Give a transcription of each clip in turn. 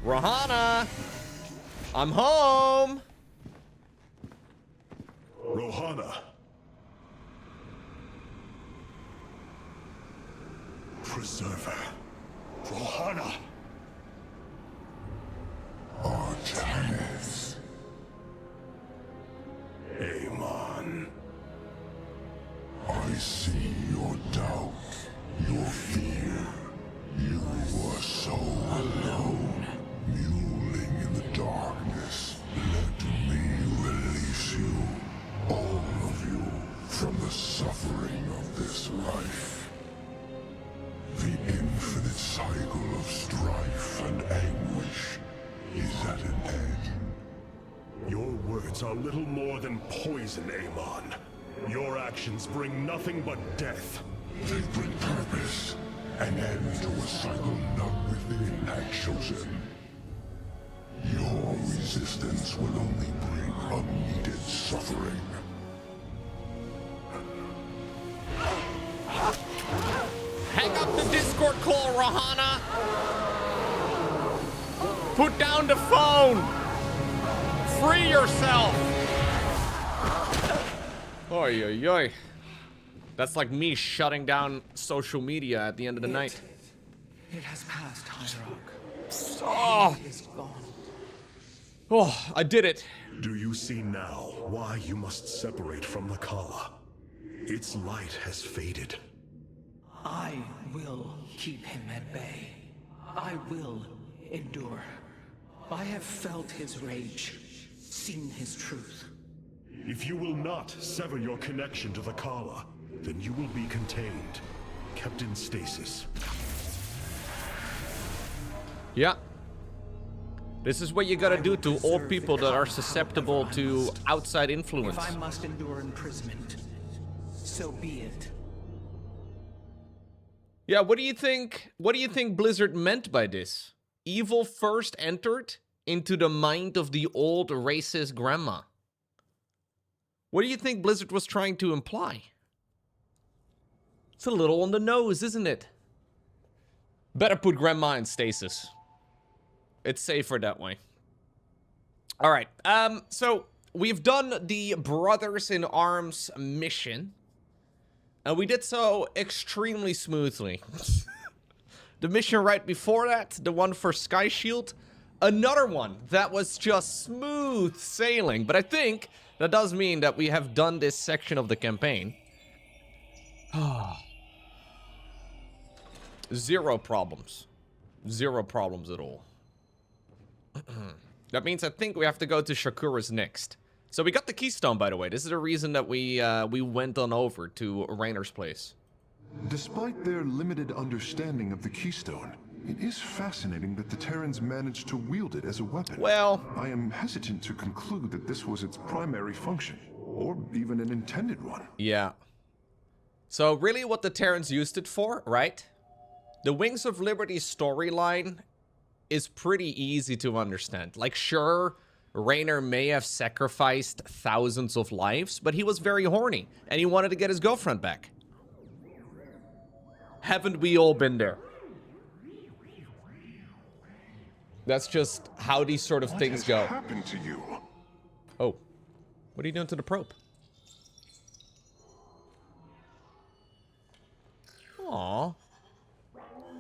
Rohana! I'm home! Rohana. Preserver. Rohana. Artanis. Amon. I see your doubt, your fear. You were so alone, mewling in the darkness. Let me release you, all of you, from the suffering of this life. The infinite cycle of strife and anguish is at an end. Your words are little more than poison, Amon. Your actions bring nothing but death. They bring purpose, an end to a cycle none within had chosen. Your resistance will only bring unneeded suffering. Hang up the Discord call, Rohana! Put down the phone! Free yourself! Oy, oy, oy. That's like me shutting down social media at the end of the night. It has passed, Hierarch. Oh! It is gone. Oh, I did it. Do you see now why you must separate from the Kala? Its light has faded. I will keep him at bay. I will endure. I have felt his rage, seen his truth. If you will not sever your connection to the Kala, then you will be contained, kept in stasis. Yeah. This is what you gotta do to all people that are susceptible to outside influence. If I must endure imprisonment, so be it. Yeah, what do you think Blizzard meant by this? Evil first entered into the mind of the old racist grandma. What do you think Blizzard was trying to imply? It's a little on the nose, isn't it? Better put grandma in stasis. It's safer that way. All right, so we've done the Brothers in Arms mission. And we did so extremely smoothly. The mission right before that, the one for Sky Shield, another one that was just smooth sailing. But I think that does mean that we have done this section of the campaign. Zero problems. Zero problems at all. That means I think we have to go to Shakuras next. So we got the Keystone, by the way. This is the reason that we went on over to Rainer's place. Despite their limited understanding of the Keystone, it is fascinating that the Terrans managed to wield it as a weapon. Well, I am hesitant to conclude that this was its primary function, or even an intended one. Yeah. So really what the Terrans used it for, right? The Wings of Liberty storyline is pretty easy to understand. Like, sure, Rainer may have sacrificed thousands of lives, but he was very horny, and he wanted to get his girlfriend back. Haven't we all been there? That's just how these sort of things go. What has happened to you? Oh, what are you doing to the probe? Aww.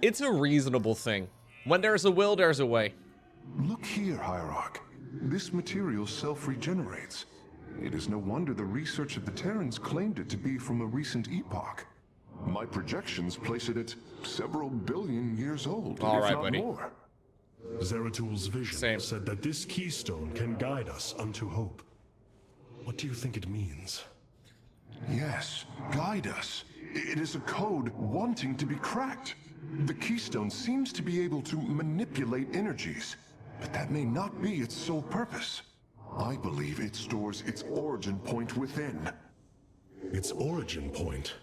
It's a reasonable thing. When there's a will, there's a way. Look here, Hierarch. This material self-regenerates. It is no wonder the research of the Terrans claimed it to be from a recent epoch. My projections place it at several billion years old, All if right, not buddy. more. Zeratul's vision Same. said that this keystone can guide us unto hope. What do you think it means? Yes, guide us. It is a code wanting to be cracked. The Keystone seems to be able to manipulate energies, but that may not be its sole purpose. I believe it stores its origin point within. Its origin point?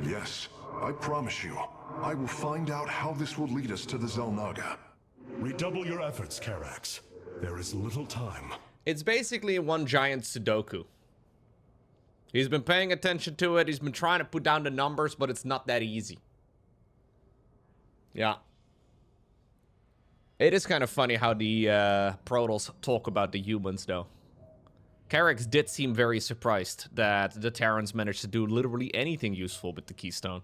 Yes, I promise you, I will find out how this will lead us to the Xel'Naga. Redouble your efforts, Karax. There is little time. It's basically one giant Sudoku. He's been paying attention to it. He's been trying to put down the numbers, but it's not that easy. Yeah. It is kind of funny how the Protoss talk about the humans, though. Carrick's did seem very surprised that the Terrans managed to do literally anything useful with the Keystone.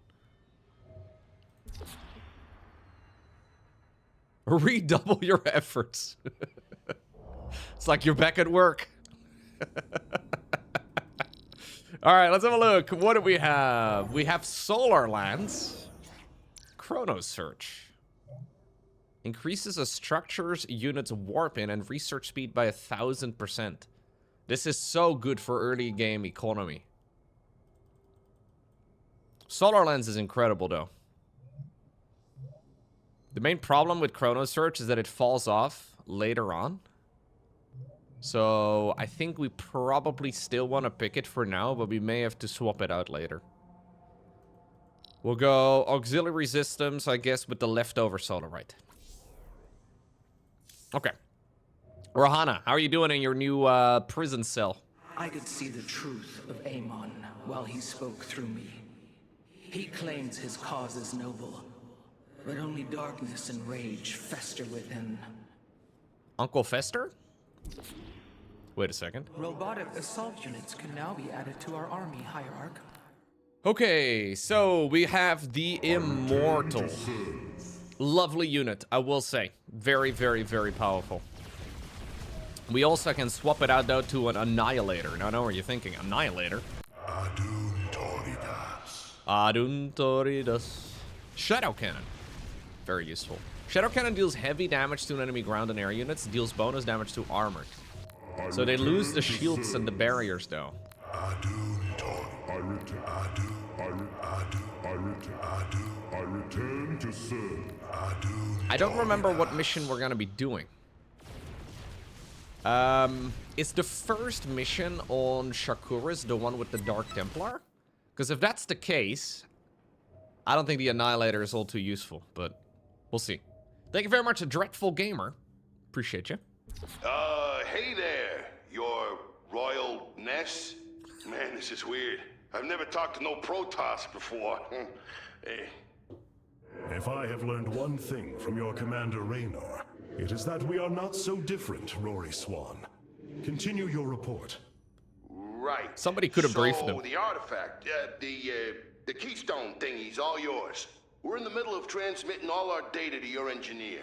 Redouble your efforts. It's like you're back at work. Alright, let's have a look. What do we have? We have Solar Lands. Chrono Search. Increases a structure's unit's warp in and research speed by 1,000%. This is so good for early game economy. Solar Lens is incredible, though. The main problem with Chrono Search is that it falls off later on. So I think we probably still want to pick it for now, but we may have to swap it out later. We'll go Auxiliary Systems, I guess, with the leftover solar, right? Okay. Rohana, how are you doing in your new prison cell? I could see the truth of Amon while he spoke through me. He claims his cause is noble, but only darkness and rage fester within. Uncle Fester? Wait a second. Robotic assault units can now be added to our army, Hierarch. Okay, so we have the Immortal. Lovely unit, I will say. Very, very, very powerful. We also can swap it out, though, to an Annihilator. Now, I know what you're thinking. Annihilator. Adun Toridas. Adun Toridas. Shadow Cannon. Very useful. Shadow Cannon deals heavy damage to an enemy ground and air units. Deals bonus damage to armored. So they lose the shields and the barriers, though. Adun Toridas. I return to serve. I don't remember what mission we're gonna be doing. Is the first mission on Shakuras the one with the Dark Templar? Because if that's the case, I don't think the Annihilator is all too useful, but we'll see. Thank you very much, a Dreadful Gamer. Appreciate you. Hey there, your royalness. Man, this is weird. I've never talked to no Protoss before. Hey. If I have learned one thing from your Commander Raynor, it is that we are not so different, Rory Swan. Continue your report. Right. Somebody could have briefed them. So, the artifact, the Keystone thingy's all yours. We're in the middle of transmitting all our data to your engineer.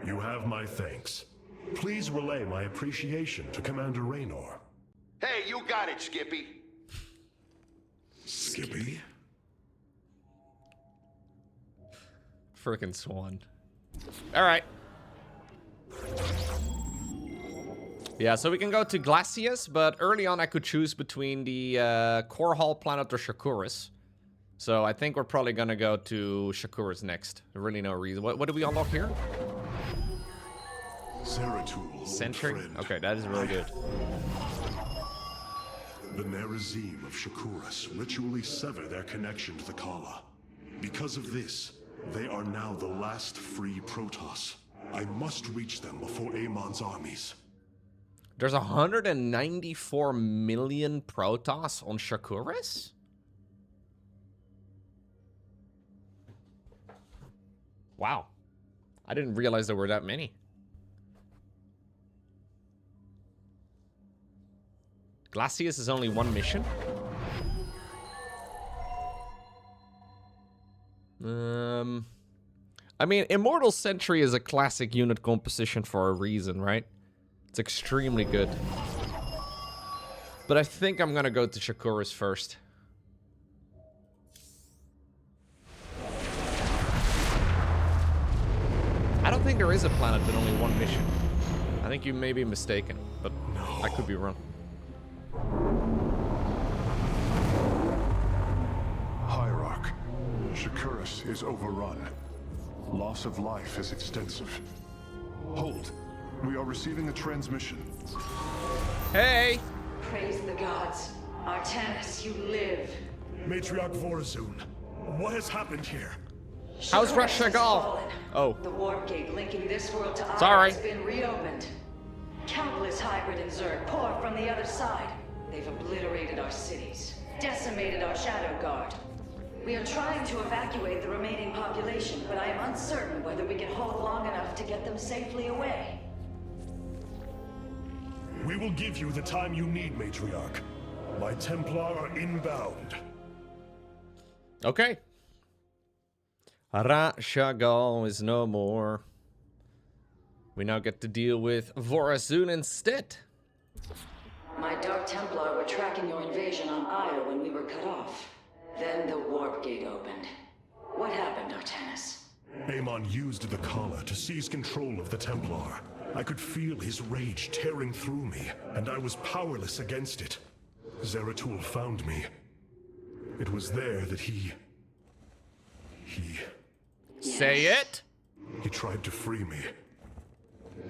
You have my thanks. Please relay my appreciation to Commander Raynor. Hey, you got it, Skippy. Skippy? Frickin' Swan. Alright. Yeah, so we can go to Glacius, but early on I could choose between the Core Hall planet or Shakuras. So I think we're probably gonna go to Shakuras next. Really no reason. What do we unlock here? Zeratul, Sentry? Okay, that is really good. The Nerazim of Shakuras ritually sever their connection to the Kala. Because of this, they are now the last free Protoss. I must reach them before Amon's armies. There's 194 million Protoss on Shakuras? Wow. I didn't realize there were that many. Glacius is only one mission? I mean, Immortal Sentry is a classic unit composition for a reason, right? It's extremely good. But I think I'm gonna go to Shakuras first. I don't think there is a planet with only one mission. I think you may be mistaken, but no. I could be wrong. Hierarch, Shakuras is overrun. Loss of life is extensive. Hold. We are receiving a transmission. Hey! Praise the gods. Artanis, you live. Matriarch Vorazun, what has happened here? How's Shakuras has Rushagal? fallen. Oh. The warp gate linking this world to ours Sorry. has been reopened. Countless hybrid and Zerg pour from the other side. They've obliterated our cities, decimated our Shadow Guard. We are trying to evacuate the remaining population, but I am uncertain whether we can hold long enough to get them safely away. We will give you the time you need, Matriarch. My Templar are inbound. Okay. Ra-Shagal is no more. We now get to deal with Vorazun instead. My Dark Templar were tracking your invasion on Io when we were cut off. Then the warp gate opened. What happened, Artanis? Amon used the Kala to seize control of the Templar. I could feel his rage tearing through me, and I was powerless against it. Zeratul found me. It was there that he... Say it! He tried to free me.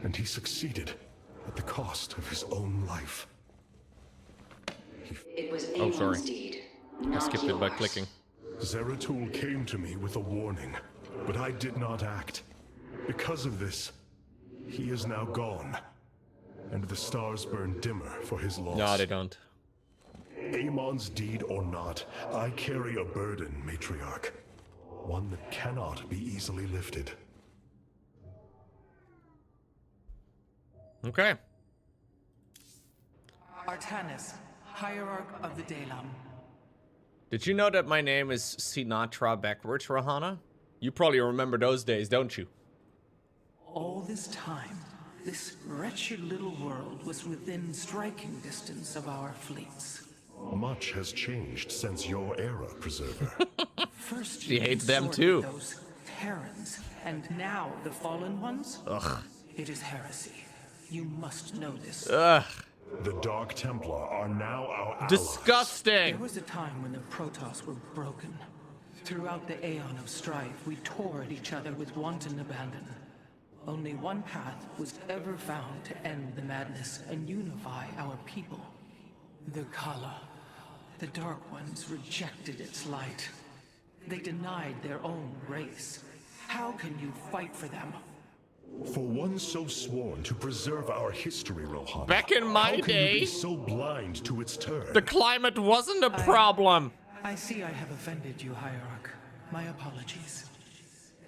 And he succeeded at the cost of his own life. It was Oh, sorry. Amon's deed, I not skipped it by yours. clicking. Zeratul came to me with a warning, but I did not act. Because of this, he is now gone. And the stars burn dimmer for his loss. No, they don't. Amon's deed or not, I carry a burden, Matriarch. One that cannot be easily lifted. Okay. Artanis, Hierarch of the Dalam. Did you know that my name is Sinatra backwards, Rahana? You probably remember those days, don't you? All this time, this wretched little world was within striking distance of our fleets. Much has changed since your era, Preserver. First, She you hates them consorted too. Those Terrans, and now the fallen ones? Ugh. It is heresy. You must know this. Ugh. The Dark Templar are now our allies. Disgusting! There was a time when the Protoss were broken. Throughout the aeon of strife, we tore at each other with wanton abandon. Only one path was ever found to end the madness and unify our people. The Kala. The Dark Ones rejected its light. They denied their own race. How can you fight for them? For one so sworn to preserve our history, Rohan. Back in my how can day, you be so blind to its turn? the climate wasn't a problem. I see I have offended you, Hierarch. My apologies.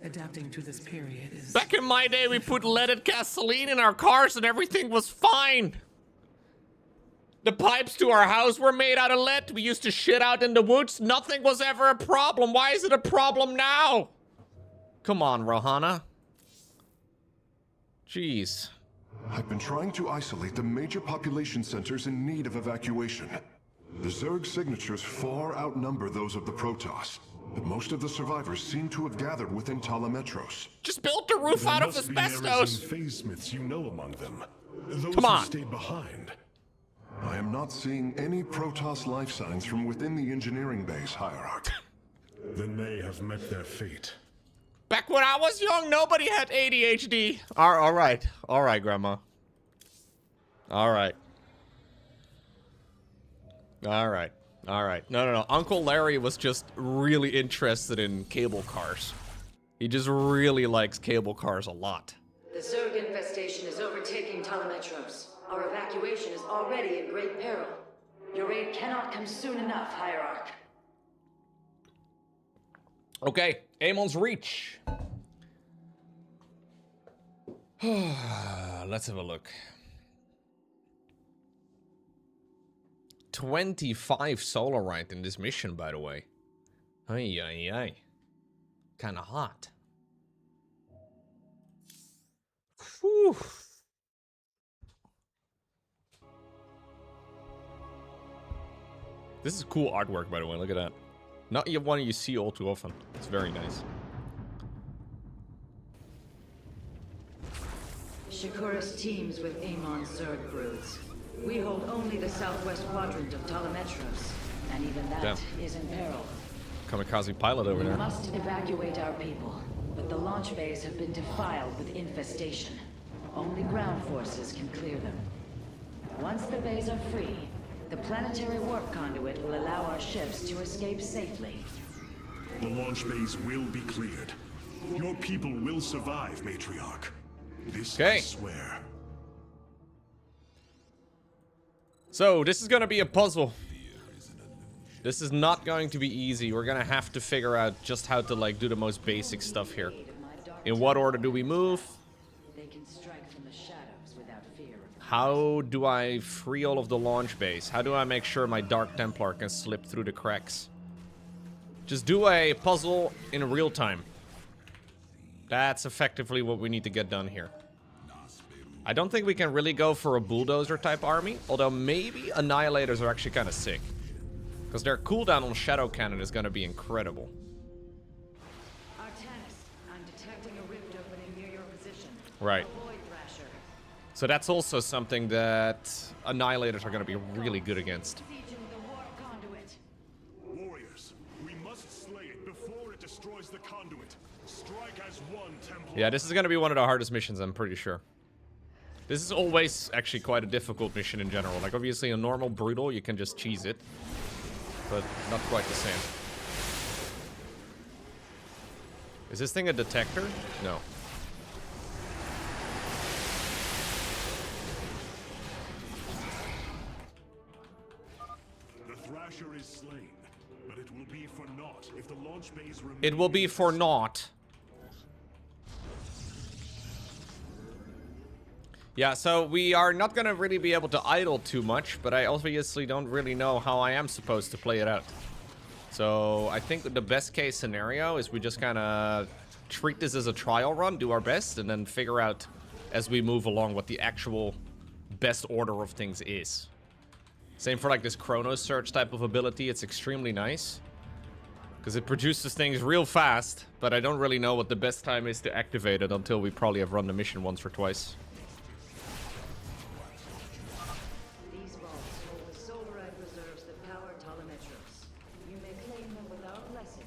Adapting to this period is... Back in my day, we put leaded gasoline in our cars and everything was fine. The pipes to our house were made out of lead. We used to shit out in the woods. Nothing was ever a problem. Why is it a problem now? Come on, Rohana. Jeez. I've been trying to isolate the major population centers in need of evacuation. The Zerg signatures far outnumber those of the Protoss, but most of the survivors seem to have gathered within Talametros. Just built the roof There out of must be asbestos. Neresan phase-smiths you know among them. Those Come who on. stayed behind. I am not seeing any Protoss life signs from within the engineering base, Hierarch. Then they have met their fate. Back when I was young, nobody had ADHD. All right. All right, Grandma. All right. All right. All right. No. Uncle Larry was just really interested in cable cars. He just really likes cable cars a lot. The Zerg infestation is overtaking Talametros. Our evacuation is already in great peril. Your aid cannot come soon enough, Hierarch. Okay, Amon's Reach. Let's have a look. 25 Solarite in this mission, by the way. Ay. Kinda hot. Whew. This is cool artwork, by the way. Look at that. Not one you see all too often. It's very nice. Shakuras teams with Amon's Zerg broods. We hold only the southwest quadrant of Talametros, and even that Damn. is in peril. Kamikaze pilot over We there. must evacuate our people, but the launch bays have been defiled with infestation. Only ground forces can clear them. Once the bays are free, the planetary warp conduit will allow our ships to escape safely. The launch bays will be cleared. Your people will survive, Matriarch. This I Okay. swear. So, this is gonna be a puzzle. This is not going to be easy. We're gonna have to figure out just how to, like, do the most basic stuff here. In what order do we move? They can strike from the shadows without fear of How do I free all of the launch base? How do I make sure my Dark Templar can slip through the cracks? Just do a puzzle in real time. That's effectively what we need to get done here. I don't think we can really go for a bulldozer type army, although maybe Annihilators are actually kind of sick. Because their cooldown on Shadow Cannon is going to be incredible. Artanis, I'm detecting a rift opening near your position. Right. Avoid Thrasher. So that's also something that Annihilators are going to be really good against. Sieging the warp conduit. Warriors, we must slay it before it destroys the conduit. Strike as one, Templar. Yeah, this is going to be one of the hardest missions, I'm pretty sure. This is always actually quite a difficult mission in general. Like, obviously, a normal Brutal, you can just cheese it. But not quite the same. Is this thing a detector? No. The Thrasher is slain, but it will be for naught if the launch bays remain. It will be for naught. Yeah, so we are not going to really be able to idle too much, but I obviously don't really know how I am supposed to play it out. So I think the best case scenario is we just kind of treat this as a trial run, do our best, and then figure out as we move along what the actual best order of things is. Same for like this Chronos Search type of ability. It's extremely nice because it produces things real fast, but I don't really know what the best time is to activate it until we probably have run the mission once or twice. These vaults hold the Solarite reserves that power Telemetros. You may claim them without blessing,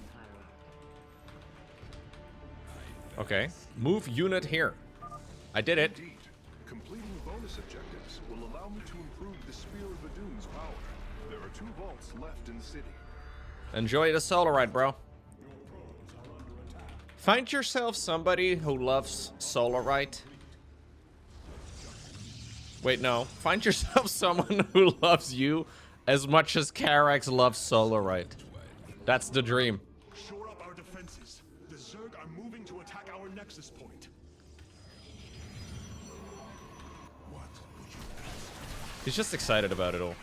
Hierarch. Okay, move unit here. I did it. Indeed, completing bonus objectives will allow me to improve the Spear of Adun's power. There are 2 vaults left in the city. Enjoy the Solarite, bro. Find yourself somebody who loves Solarite. Wait, no. Find yourself someone who loves you as much as Karax loves Solarite. That's the dream. Shore up our defenses. The Zerg are moving to attack our nexus point. He's just excited about it all.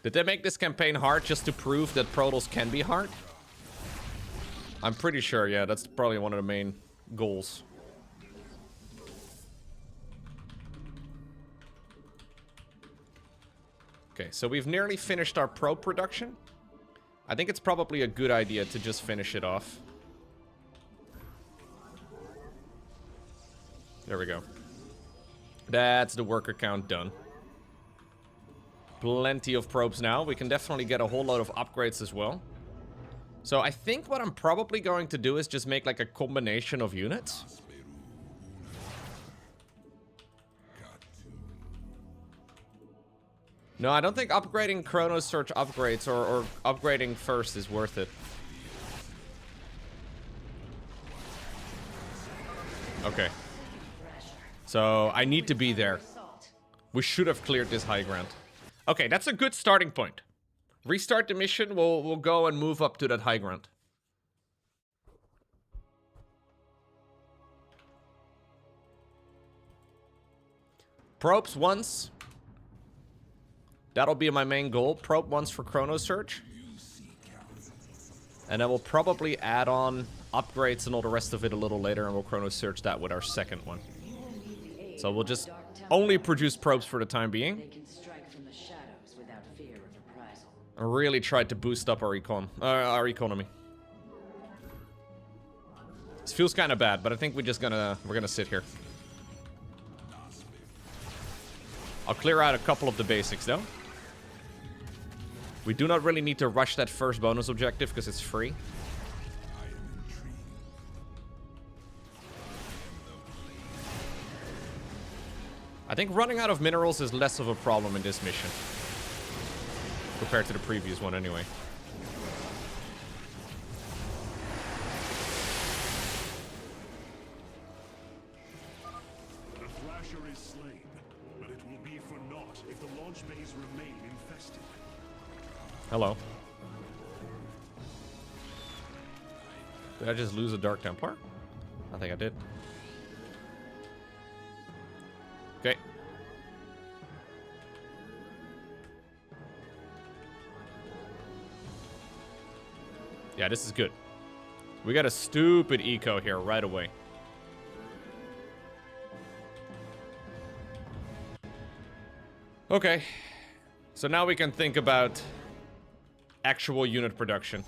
Did they make this campaign hard just to prove that Protoss can be hard? I'm pretty sure, yeah, that's probably one of the main goals. Okay, so we've nearly finished our probe production. I think it's probably a good idea to just finish it off. There we go. That's the worker count done. Plenty of probes now. We can definitely get a whole lot of upgrades as well. So I think what I'm probably going to do is just make like a combination of units. No, I don't think upgrading Chronos Search upgrades or upgrading first is worth it. Okay. So I need to be there. We should have cleared this high ground. Okay, that's a good starting point. Restart the mission, we'll go and move up to that high ground. Probes once. That'll be my main goal. Probe once for Chrono Search. And then we'll probably add on upgrades and all the rest of it a little later, and we'll Chrono Search that with our second one. So we'll just only produce probes for the time being. They can strike from the shadows without fear of reprisal. I really tried to boost up our our economy. This feels kind of bad, but I think we're gonna sit here. I'll clear out a couple of the basics though. We do not really need to rush that first bonus objective because it's free. I think running out of minerals is less of a problem in this mission compared to the previous one anyway. The Thrasher is slain, but it will be for naught not if the launch bays remain infested. Hello. Did I just lose a Dark Templar? I think I did. Okay. Yeah, this is good. We got a stupid eco here right away. Okay. So now we can think about actual unit production.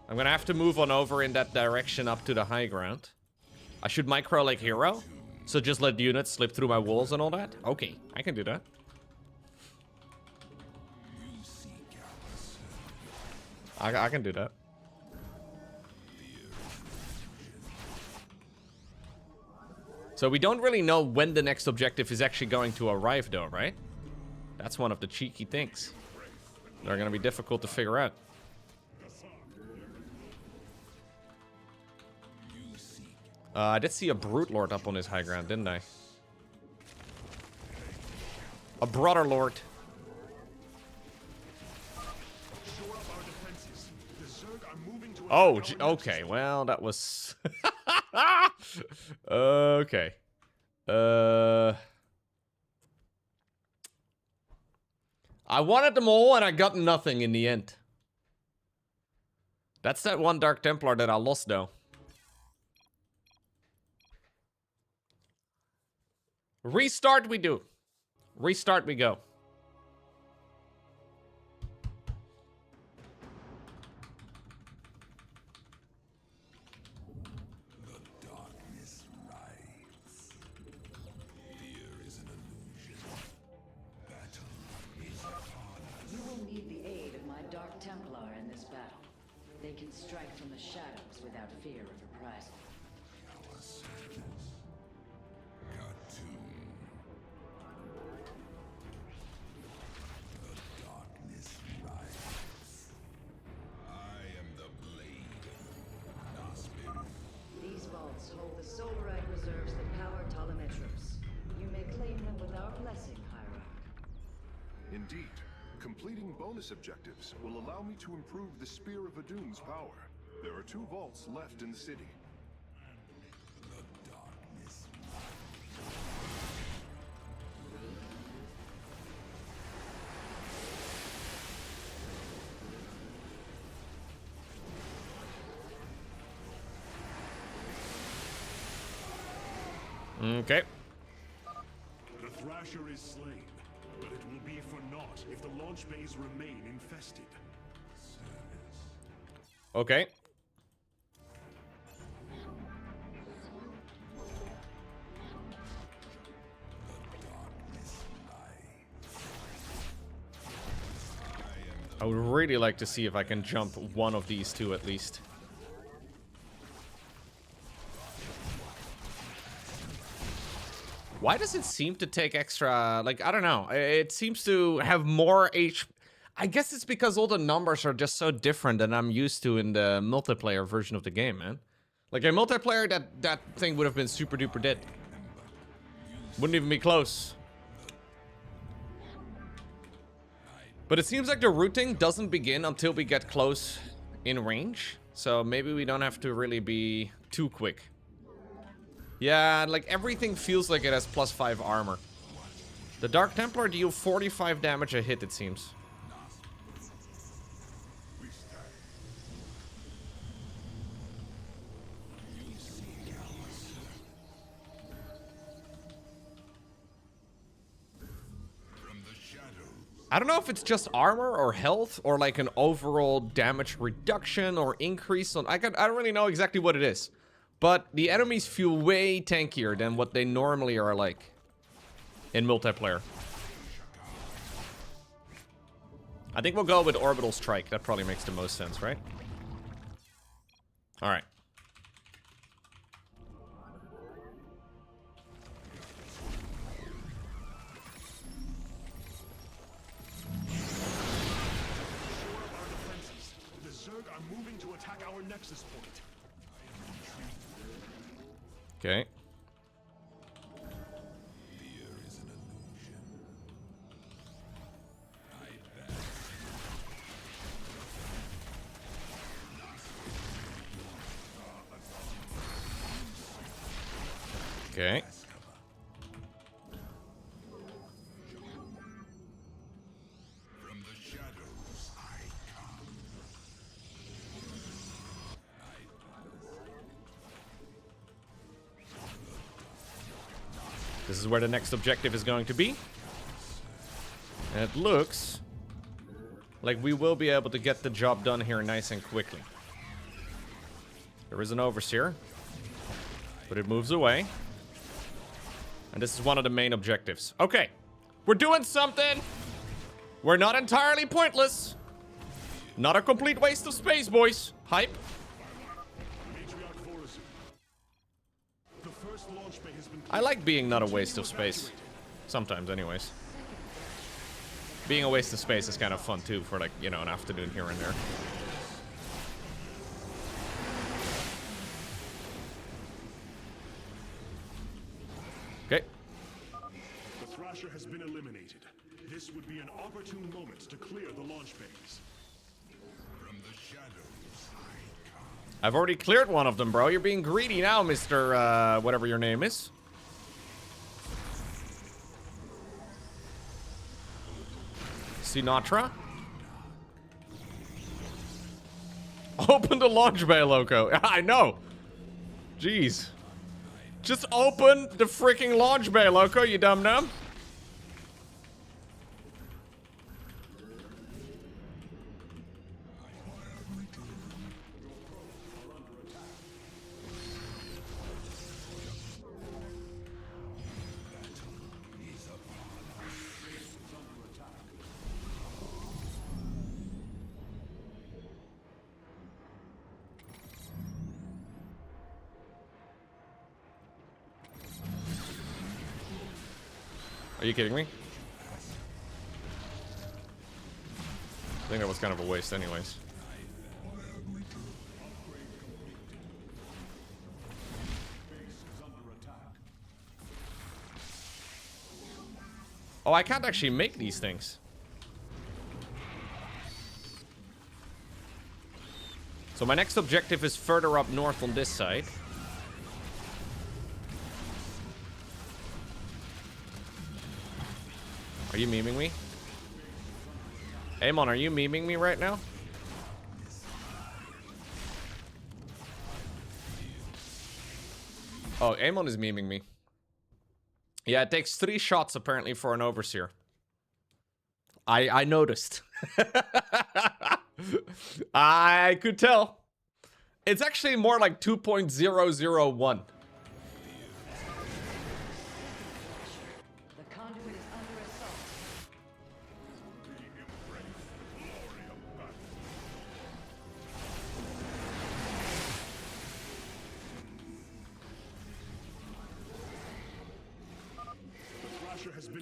I'm gonna have to move on over in that direction up to the high ground. I should micro like hero. So just let units slip through my walls and all that? Okay, I can do that. I can do that. So we don't really know when the next objective is actually going to arrive though, right? That's one of the cheeky things. They're gonna be difficult to figure out. I did see a Brute Lord up on his high ground, didn't I? A Brother Lord. Oh, okay. Well, that was... okay. I wanted them all, and I got nothing in the end. That's that one Dark Templar that I lost, though. Restart we do. Restart we go. The darkness rides. Fear is an illusion. Battle is upon us. You will need the aid of my Dark Templar in this battle. They can strike from the shadows without fear of reprisal. Our service. Cartoon. The darkness rides. I am the blade. Nospin. These vaults hold the Solarite reserves that power Ptolemetros. You may claim them with our blessing, Hierarch. Indeed. Completing bonus objectives will allow me to improve the Spear of Adun's power. There are 2 vaults left in the city. The darkness. Okay. The Thrasher is slain, but it will be for naught if the launch bays remain infested. Okay. I would really like to see if I can jump one of these 2 at least. Why does it seem to take extra, like, I don't know. It seems to have more I guess it's because all the numbers are just so different than I'm used to in the multiplayer version of the game, man. Like, in multiplayer, that thing would have been super duper dead. Wouldn't even be close. But it seems like the routing doesn't begin until we get close in range. So maybe we don't have to really be too quick. Yeah, like everything feels like it has +5 armor. The Dark Templar deal 45 damage a hit, it seems. I don't know if it's just armor or health or like an overall damage reduction or increase on... I don't really know exactly what it is. But the enemies feel way tankier than what they normally are like in multiplayer. I think we'll go with Orbital Strike. That probably makes the most sense, right? Alright. The Zerg are moving to attack our nexus point. Okay. Fear is an illusion. Okay. This is where the next objective is going to be. And it looks like we will be able to get the job done here nice and quickly. There is an overseer, but it moves away. And this is one of the main objectives. Okay, we're doing something. We're not entirely pointless. Not a complete waste of space, boys. Hype. I like being not a waste of space. Sometimes, anyways. Being a waste of space is kind of fun, too, for, like, you know, an afternoon here and there. Okay. The Thrasher has been eliminated. This would be an opportune moment to clear the launch bays. From the shadows I come. I've already cleared one of them, bro. You're being greedy now, Mr. Whatever your name is. Sinatra? Open the launch bay, loco. I know. Jeez. Just open the freaking launch bay, loco, you dum-dum. Are you kidding me? I think that was kind of a waste anyways. Oh, I can't actually make these things. So my next objective is further up north on this side. Are you memeing me? Amon, are you memeing me right now? Oh, Amon is memeing me. Yeah, it takes 3 shots apparently for an overseer. I noticed. I could tell. It's actually more like 2.001.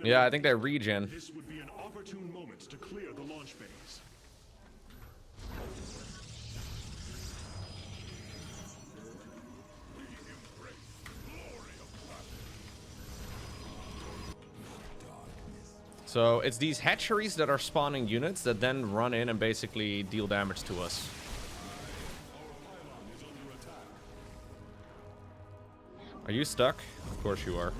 Yeah, I think they regen. This would be an opportune moment to clear the launch bays. So it's these hatcheries that are spawning units that then run in and basically deal damage to us. Are you stuck? Of course you are.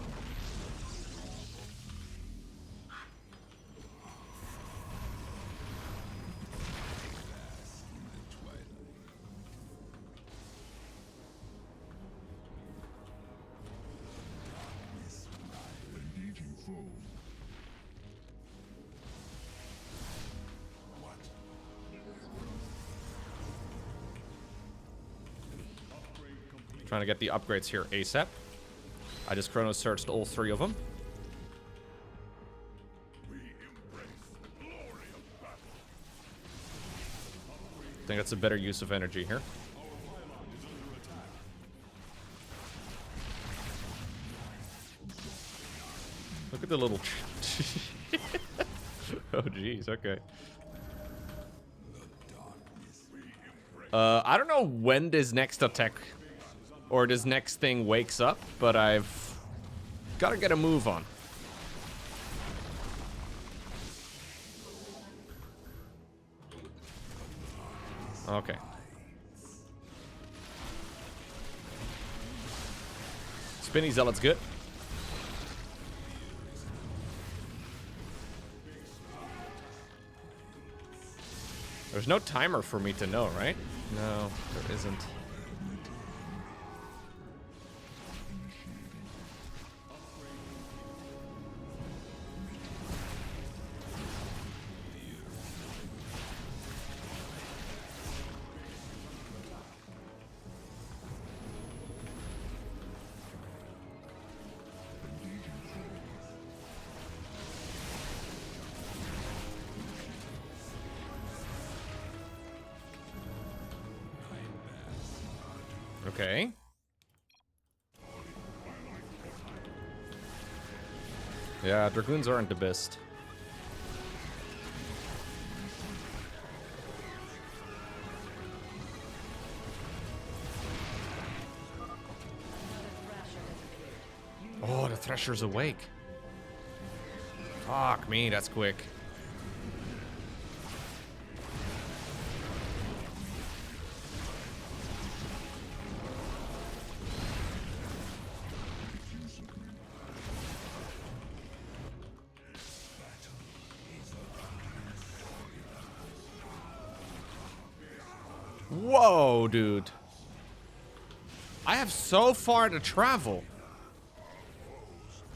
Trying to get the upgrades here ASAP. I just chrono searched all 3 of them. I think that's a better use of energy here. Look at the little... Oh, jeez, okay. I don't know when this next attack or this next thing wakes up, but I've got to get a move on. Spinny Zealot's good. There's no timer for me to know, right? No, there isn't. Okay. Yeah, Dragoons aren't the best. Oh, the Thresher's awake. Fuck me, that's quick. Whoa, dude. I have so far to travel.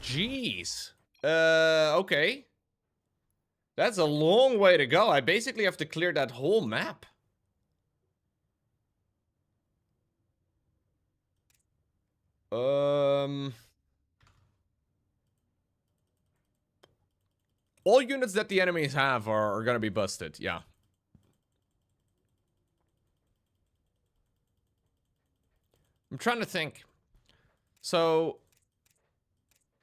Jeez. Okay. That's a long way to go. I basically have to clear that whole map. All units that the enemies have are gonna be busted, yeah. I'm trying to think. So,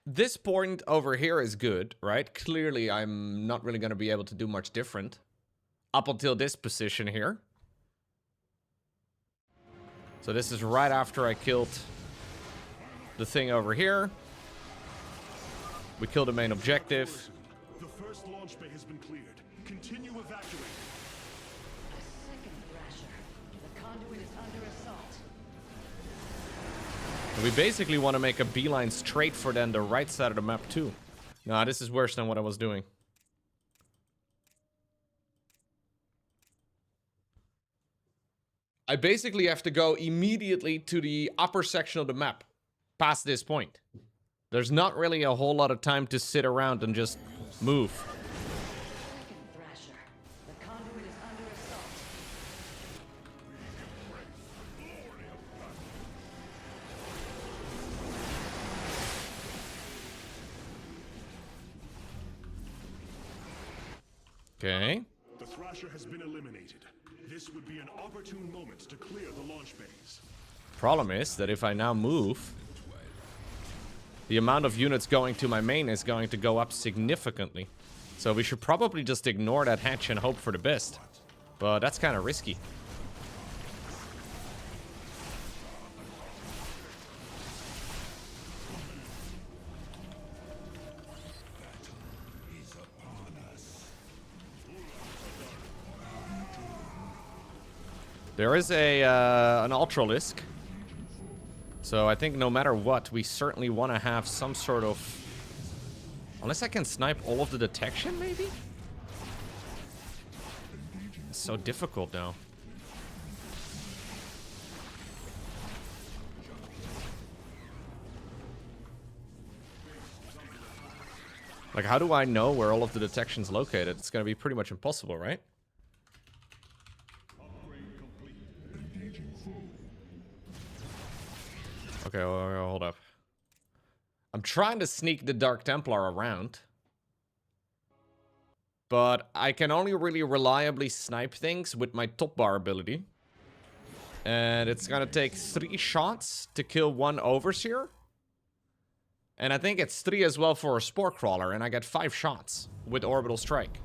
this point over here is good, right? Clearly, I'm not really gonna be able to do much different. Up until this position here. So this is right after I killed the thing over here. We killed the main objective. The first launch bay has been cleared. Continue evacuating. A second Thrasher. The conduit is under assault. And we basically want to make a beeline straight for then the right side of the map too. Nah, this is worse than what I was doing. I basically have to go immediately to the upper section of the map. Past this point. There's not really a whole lot of time to sit around and just move. Second Thrasher. The conduit is under assault. Okay. The Thrasher has been eliminated. This would be an opportune moment to clear the launch bays. Problem is that if I now move, the amount of units going to my main is going to go up significantly. So we should probably just ignore that hatch and hope for the best. But that's kind of risky. There is an Ultralisk. So I think no matter what, we certainly want to have some sort of... Unless I can snipe all of the detection, maybe? It's so difficult now. Like, how do I know where all of the detection's located? It's going to be pretty much impossible, right? Okay, hold up. I'm trying to sneak the Dark Templar around. But I can only really reliably snipe things with my top bar ability. And it's gonna take 3 shots to kill 1 Overseer. And I think it's 3 as well for a Spore Crawler, and I get 5 shots with Orbital Strike.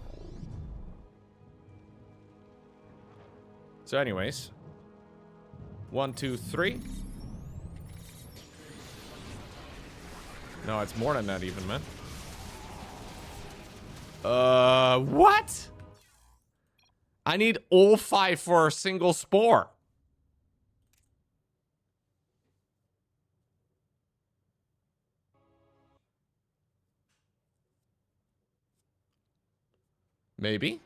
So anyways. 1, 2, 3. No, it's more than that even, man. What? I need all 5 for a single Spore. Maybe.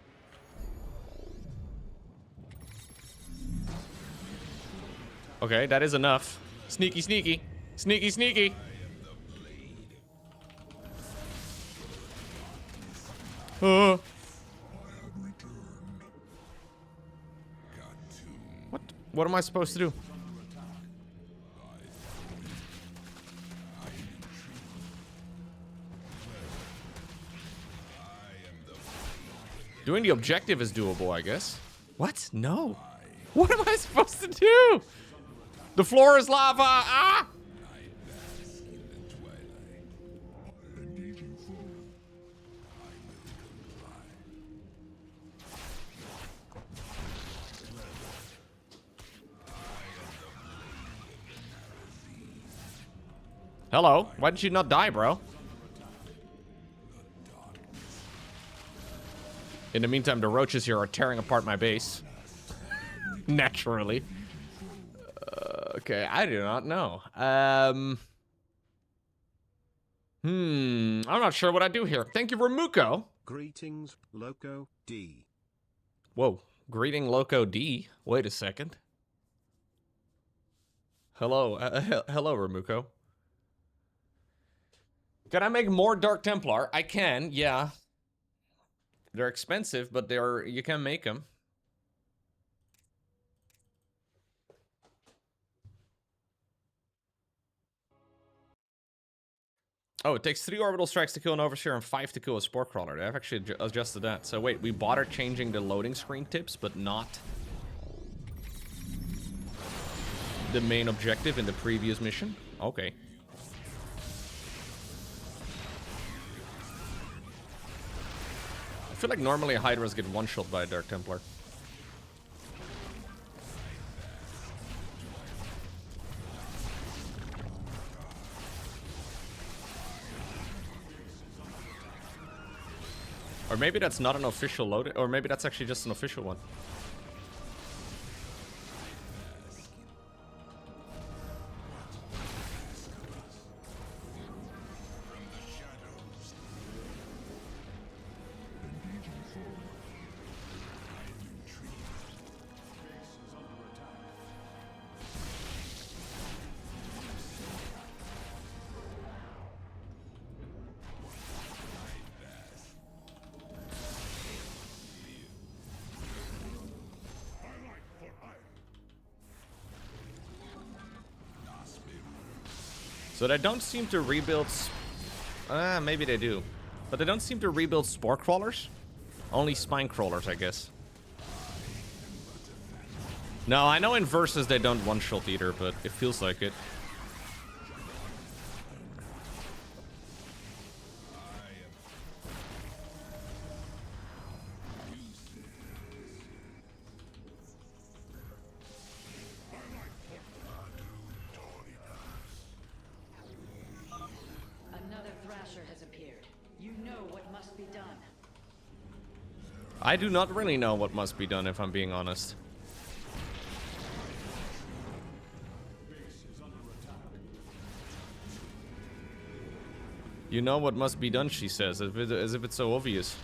Okay, that is enough. Sneaky, sneaky. Sneaky, sneaky. What? What am I supposed to do? Doing the objective is doable, I guess. What? No. What am I supposed to do? The floor is lava. Ah! Hello. Why did you not die, bro? In the meantime, the roaches here are tearing apart my base. Naturally. Okay, I do not know. I'm not sure what I do here. Thank you, Ramuko. Greetings, Loco D. Whoa, greeting Loco D. Wait a second. Hello, hello, Ramuko. Can I make more Dark Templar? I can, yeah. They're expensive, but you can make them. Oh, it takes 3 orbital strikes to kill an overseer and 5 to kill a spore crawler. They've actually adjusted that. So wait, we bother changing the loading screen tips, but not the main objective in the previous mission? Okay. I feel like normally Hydras get one-shot by a Dark Templar. Or maybe that's not an official load, or maybe that's actually just an official one. So they don't seem to rebuild... maybe they do. But they don't seem to rebuild spore crawlers. Only spine crawlers, I guess. No, I know in Versus they don't one-shot either, but it feels like it. I do not really know what must be done, if I'm being honest. You know what must be done, she says, as if it's so obvious.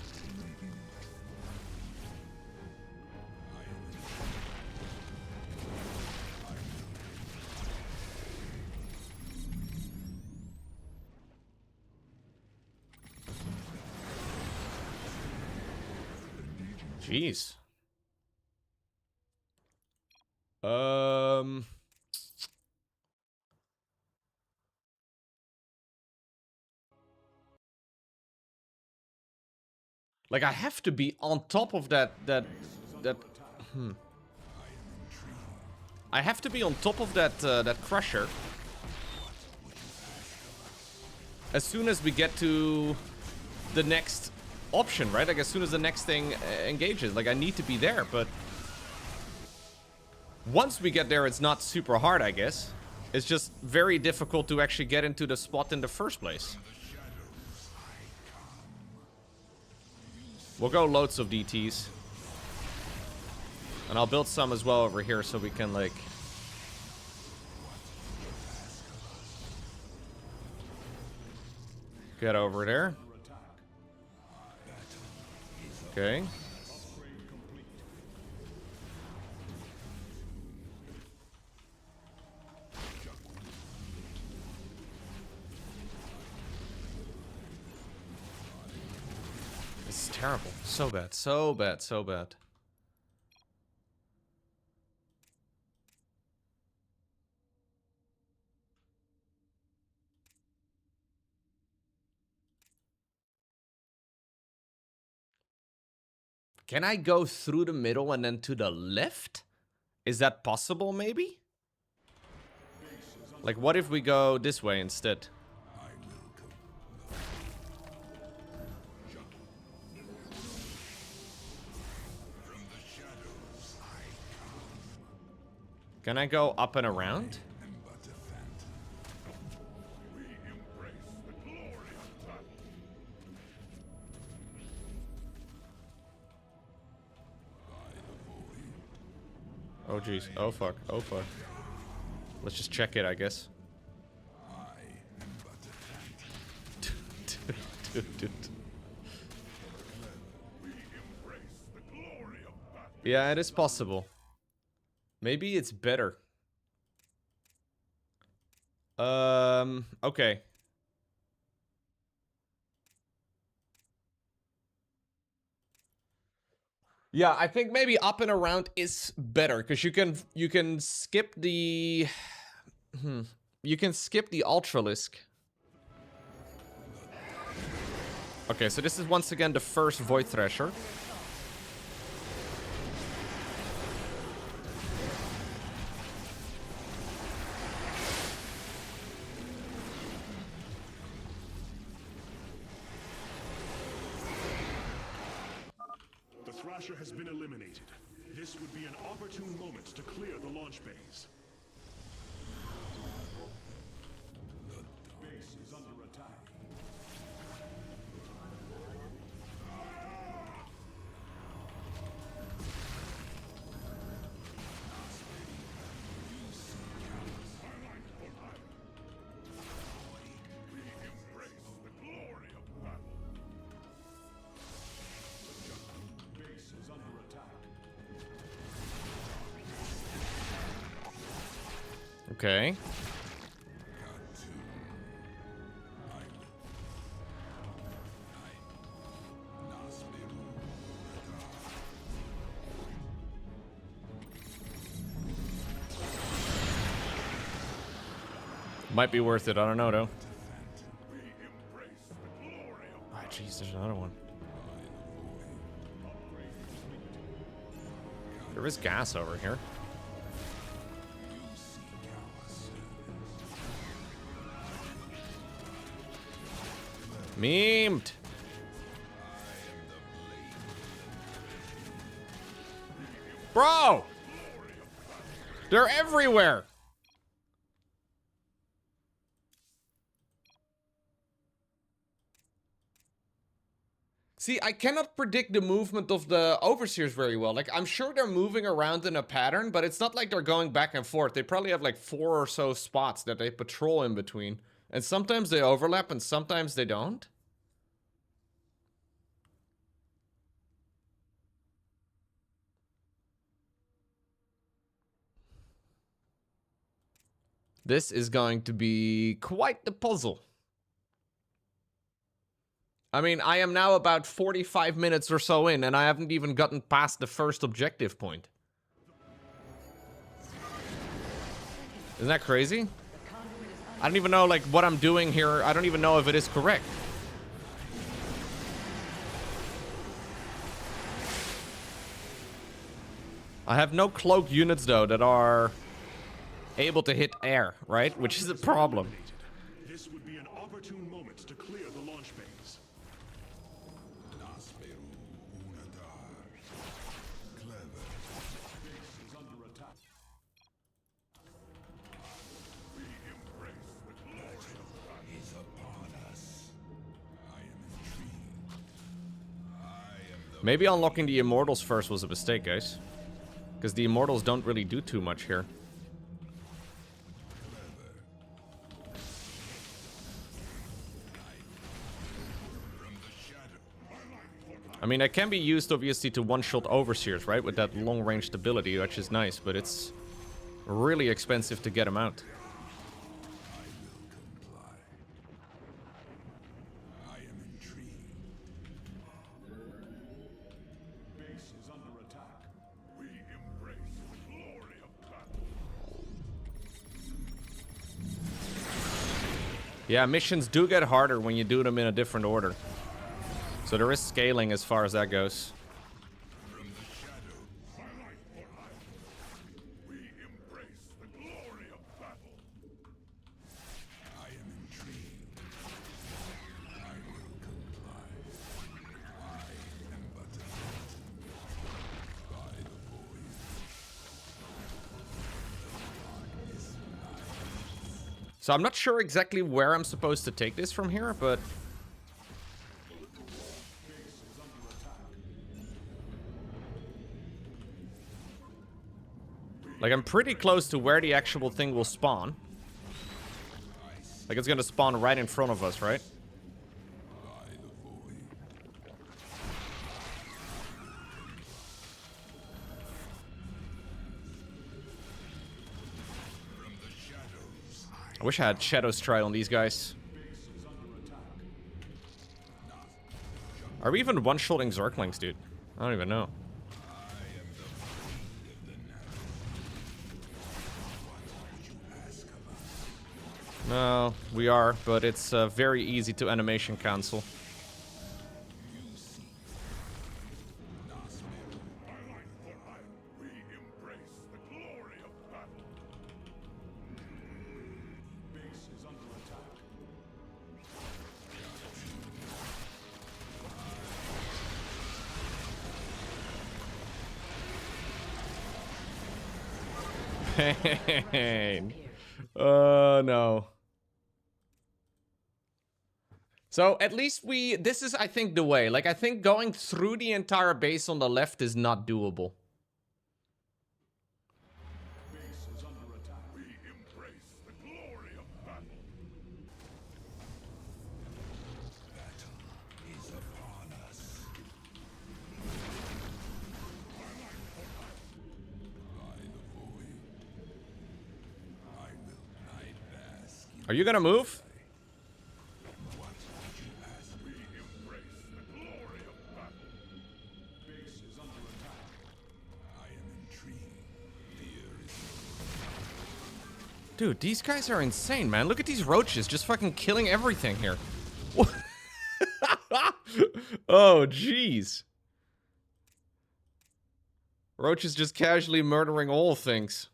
Jeez. Like, I have to be on top of that. I have to be on top of that crusher as soon as we get to the next option, right? Like, as soon as the next thing engages. Like, I need to be there, but once we get there, it's not super hard, I guess. It's just very difficult to actually get into the spot in the first place. We'll go loads of DTs. And I'll build some as well over here so we can, like... get over there. Okay. This is terrible. So bad. So bad. So bad. Can I go through the middle and then to the left? Is that possible, maybe? Like, what if we go this way instead? Can I go up and around? Oh jeez. Oh fuck. Oh fuck. Let's just check it, I guess. Dude. Yeah, it is possible. Maybe it's better. Okay. Yeah, I think maybe up and around is better because you can skip the you can skip the Ultralisk. Okay, so this is once again the first Void Thresher. The Thrasher has been eliminated. This would be an opportune moment to clear the launch bays. The base is under attack. Okay. Might be worth it. I don't know, though. Ah, jeez, there's another one. There is gas over here. Memed. Bro! They're everywhere! See, I cannot predict the movement of the Overseers very well. Like, I'm sure they're moving around in a pattern, but it's not like they're going back and forth. They probably have like 4 or so spots that they patrol in between. And sometimes they overlap and sometimes they don't. This is going to be quite the puzzle. I mean, I am now about 45 minutes or so in, and I haven't even gotten past the first objective point. Isn't that crazy? I don't even know, like, what I'm doing here. I don't even know if it is correct. I have no cloaked units, though, that are able to hit air, right? Which is a problem. This would be an opportune moment to clear the launch bays. Maybe unlocking the Immortals first was a mistake, guys. Because the Immortals don't really do too much here. I mean, it can be used, obviously, to one-shot overseers, right? With that long-range ability, which is nice, but it's really expensive to get them out. Yeah, missions do get harder when you do them in a different order. So there is scaling as far as that goes. So I'm not sure exactly where I'm supposed to take this from here, but... like, I'm pretty close to where the actual thing will spawn. Like, it's gonna spawn right in front of us, right? I wish I had Shadow's Try on these guys. Are we even one-shotting Zerglings, dude? I don't even know. No, we are, but it's very easy to animation cancel. No. So at least this is, I think, the way. Like, I think going through the entire base on the left is not doable. Are you gonna move? Dude, these guys are insane, man. Look at these roaches just fucking killing everything here. Oh, jeez. Roaches just casually murdering all things.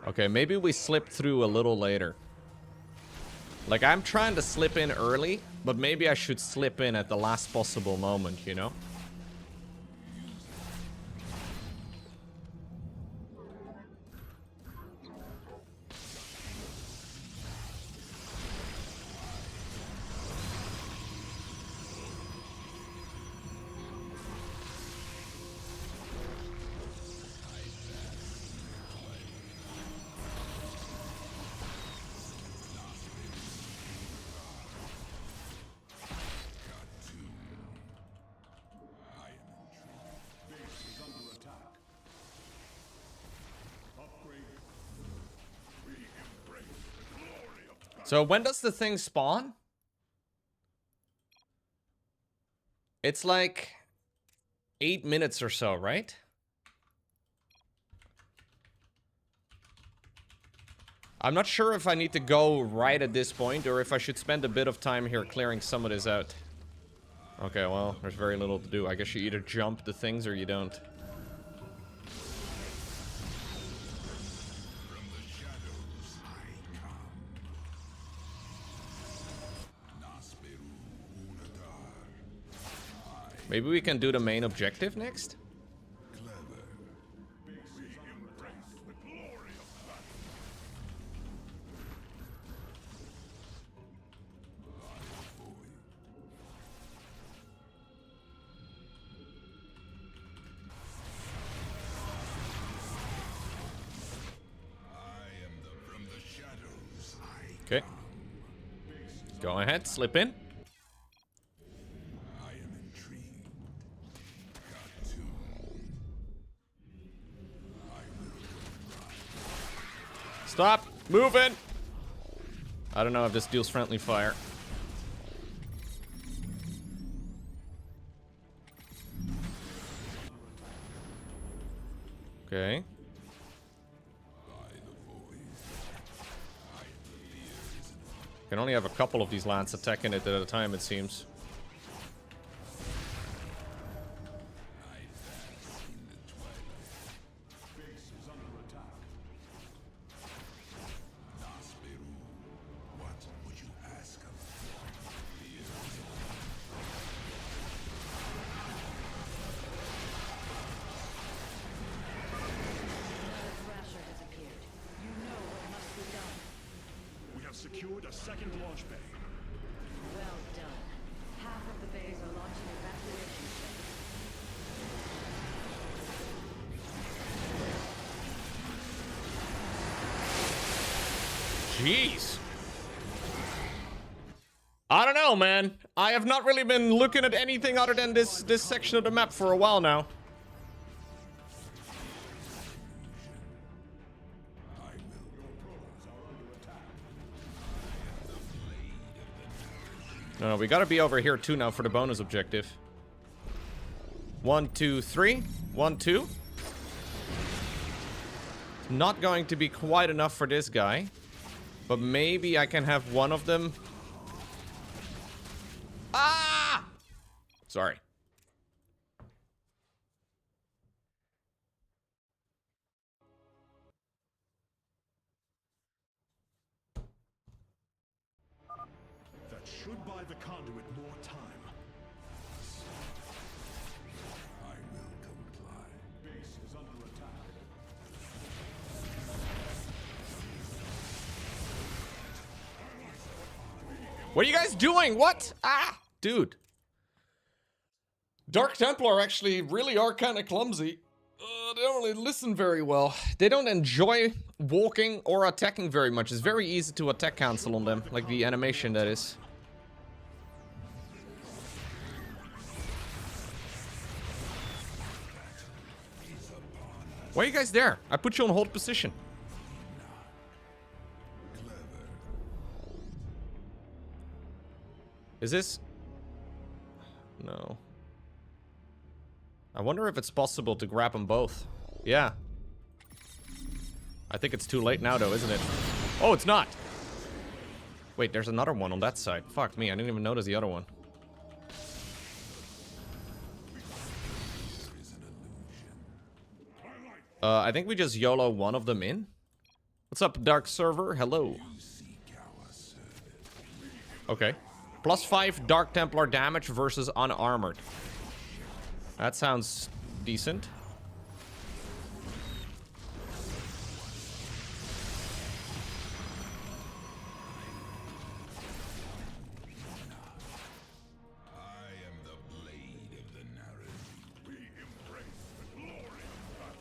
Okay, maybe we slip through a little later. Like, I'm trying to slip in early, but maybe I should slip in at the last possible moment, you know? So when does the thing spawn? It's like 8 minutes or so, right? I'm not sure if I need to go right at this point or if I should spend a bit of time here clearing some of this out. Okay, well, there's very little to do. I guess you either jump the things or you don't. Maybe we can do the main objective next? Go ahead, slip in. I am intrigued. Got to. Stop moving. I don't know if this deals friendly fire. Okay. Can only have a couple of these lands attacking it at a time, it seems. We have secured a second launch bay. Well done. Half of the bays are launching evacuation Jeez. I don't know, man. I have not really been looking at anything other than this section of the map for a while now. No, we gotta be over here too now for the bonus objective. 1, 2, 3. 1, 2. Not going to be quite enough for this guy. But maybe I can have one of them. Ah! Sorry. That should buy the conduit more time. I will comply. Base is under attack. What are you guys doing? What? Ah! Dude. Dark Templar actually really are kind of clumsy. They don't really listen very well. They don't enjoy walking or attacking very much. It's very easy to attack cancel on them. Like the animation, that is. Why are you guys there? I put you on hold position. Is this... No. I wonder if it's possible to grab them both. Yeah. I think it's too late now, though, isn't it? Oh, it's not! Wait, there's another one on that side. Fuck me, I didn't even notice the other one. I think we just YOLO one of them in. What's up, Dark Server? Hello. Okay. +5 Dark Templar damage versus unarmored. That sounds decent. I am the blade of the narrative. We embrace the glory of battle.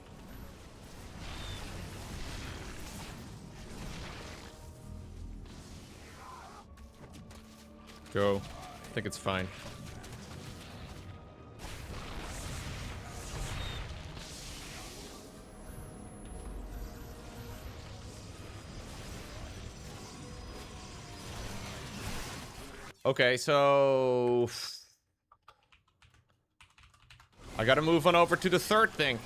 Go. I think it's fine. Okay, so... I gotta move on over to the third thing.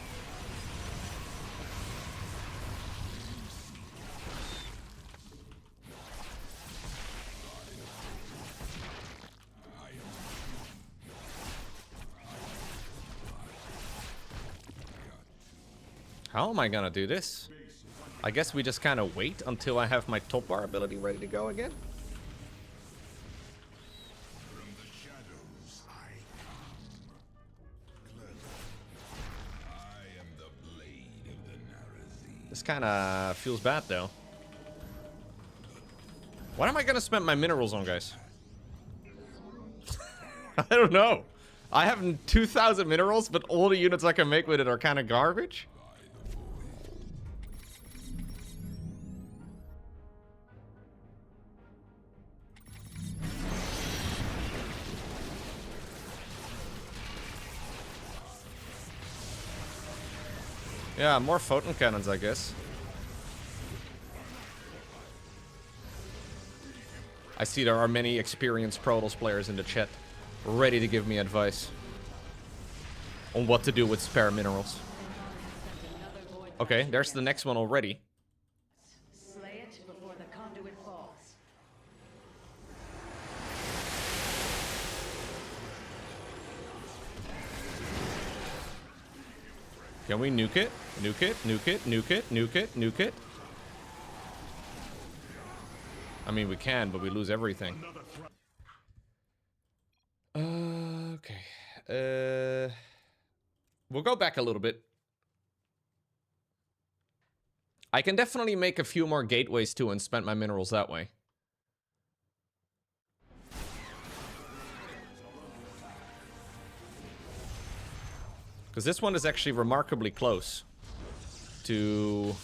How am I gonna do this? I guess we just kind of wait until I have my top bar ability ready to go again? From the shadows I come. Clever. I am the blade of the narrative. This kind of feels bad, though. What am I gonna spend my minerals on, guys? I don't know. I have 2,000 minerals, but all the units I can make with it are kind of garbage. Yeah, more photon cannons, I guess. I see there are many experienced Protoss players in the chat, ready to give me advice on what to do with spare minerals. Okay, there's the next one already. Slay it before the conduit falls. Can we nuke it? Nuke it, nuke it, nuke it, nuke it, nuke it. I mean, we can, but we lose everything. Okay. We'll go back a little bit. I can definitely make a few more gateways too and spend my minerals that way. Because this one is actually remarkably close to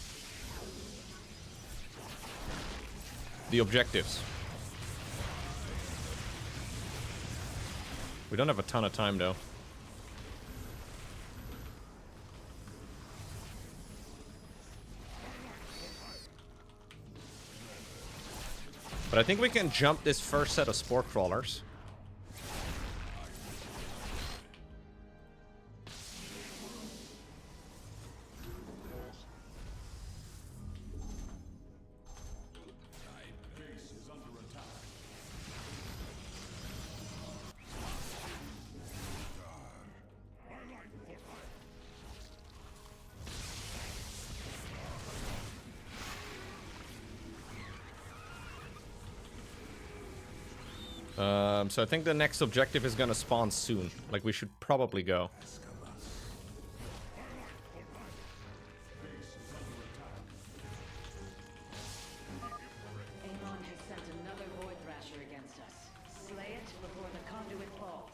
the objectives. We don't have a ton of time though. But I think we can jump this first set of spore crawlers. So I think the next objective is gonna spawn soon. Like, we should probably go. Amon has sent another Void Thrasher against us. Slay it before the conduit falls.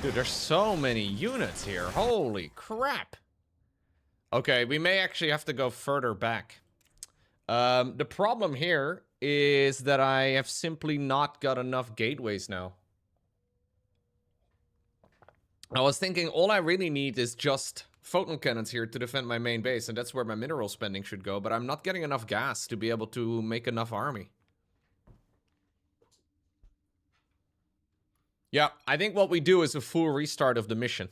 Dude, there's so many units here. Holy crap. Okay, we may actually have to go further back. The problem here is that I have simply not got enough gateways now. I was thinking all I really need is just photon cannons here to defend my main base, and that's where my mineral spending should go, but I'm not getting enough gas to be able to make enough army. Yeah, I think what we do is a full restart of the mission.